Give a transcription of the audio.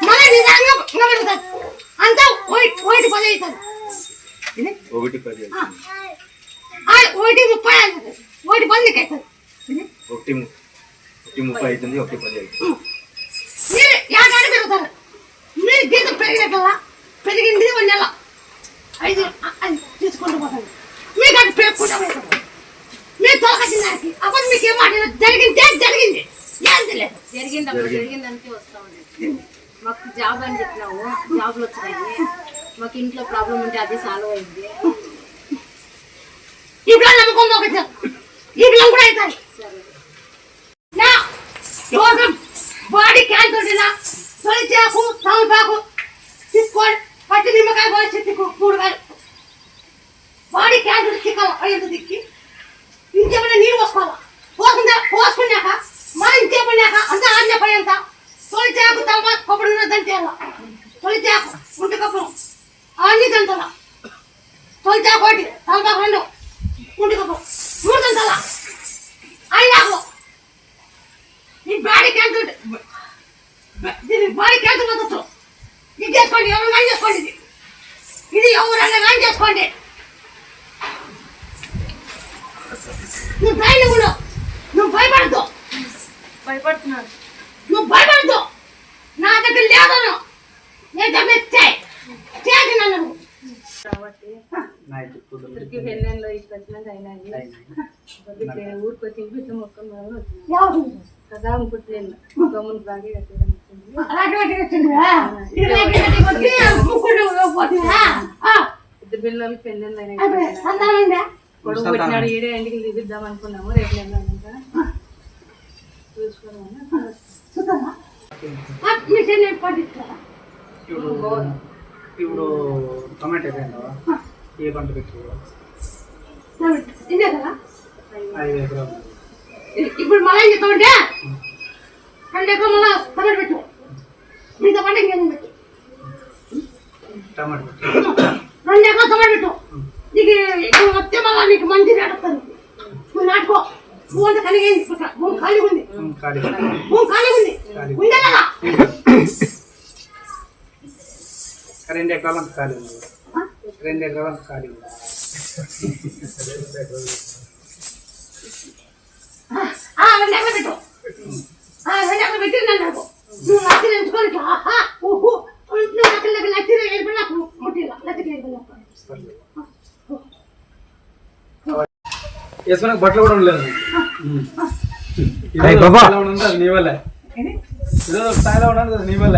మళ్ళీ నిజంగా పెరుగుతుంది అంతా ఒకటి 10 అవుతుంది. ఒకటి 10 ఒకటి 30 అవుతుంది. ఒకటి 10 అవుతుంది. ఒకటి 30 అవుతుంది. ఒకటి 10 అవుతుంది. మీరు ఏడాది పెరుగుతారు. మీరు గీత పెరిగింది 1 నెల 5 తీసుకుంటూ పోతారు. మీకు అది పెరుగుకుంటూ పోతారు. మీరు తొలగిందానికి అప్పుడు మీకు ఏం మాట జరిగింది ఏం తెలియదు. జరిగిందంటే వస్తా ఉండేది. మాకు జాబ్ అని చెప్పినావు, జాబ్లు వచ్చినాయి. మాకు ఇంట్లో ప్రాబ్లం ఉంటే అది సాల్వ్ అయింది. ఇప్పుడు నమ్మకం ఒకటి ఇప్పుడు కూడా అవుతాయి. బాడీ క్యాన్సర్ తొలిచాకు తమలపాకు తీసుకోండి. పచ్చి నిమ్మకాయ పోసి కూడగాలి. బాడీ క్యాన్సర్ చిక్కలు దిక్కి ఇంకేమైనా నీరు పోసుకోవాలా. పోసుకున్నాక మళ్ళీ ఇంకేమన్నాక అంతా ఆజ్ఞ పడేంత తొలిచాకు తమలపాకు కొబ్బరి దంచేయాల. తొలిచాకు ఉంటే కప్పులు అన్ని దంచాల. తొలిచాకు 1 తమలపాకు 2 ఉంటే కప్పులు 3 దంచాల. 5 ఆకు ఈ బాడీ క్యాన్సర్ బాడీ క్యాన్సర్ వద్దు. ఇది చేసుకోండి. ఎవరైనా చేసుకోండి. ఇది ఎవరైనా కానీ చేసుకోండి. నువ్వు ట్రైన్ కూడా నువ్వు భయపడద్దు. భయపడుతున్నాను. నువ్వు భయపడద్దు. నా దగ్గర లేదు. నేను దగ్గర చేసి నన్ను కాబట్టి ఇద్దరికి పెళ్ళిలో ఇట్లా అయినాయి. ఊరికి వచ్చి ఇంట్లో మొక్కలు కదా పుట్టిన గమ్మును బాగా ఇద్దరు పిల్లలకి పెళ్ళిళ్ళు అయినాయి. కొడుకు పుట్టినాడు. 7 ఇంటికి తీద్దాం అనుకున్నాము. రేపు ఇప్పుడు టొమాటో ఏ పంట పెట్టుకోవాలి? 5 ఎకరాలు. ఇప్పుడు మళ్ళీ ఏం చెప్తామంటే 2 ఎకరాలు మళ్ళీ టమాటో పెట్టు. మిగతా పంట ఇంకేం పెట్టు. టమాటో 2 ఎకరాలు టమాటో పెట్టు. నీకు వస్తే మళ్ళీ నీకు మంచి రేట్ వస్తుంది. నువ్వు నాటుకో. భూమి అంతా కలిగి భూమి ఖాళీ ఉంది. భూమి ఖాళీ ఉంది. ఉందా కదా? 2 ఎకరాలు అంత ఖాళీ ఉంది. 2 ఎకరాలు అంత ఖాళీ ఉంది. 2 ఎకరాలు పెట్టు. 2 ఎకరాలు పెట్టి నన్ను అనుకో. నువ్వు లక్షలు ఎంచుకొని నువ్వు లక్షలు వెళ్ళిపోయి నాకు ముట్టిలా లక్షలు వెళ్ళిపోయి వేసుకునే బట్టలు కూడా ఉండలేదు. నీ వల్లే స్థాయిలో ఉండదు నీ వల్లే.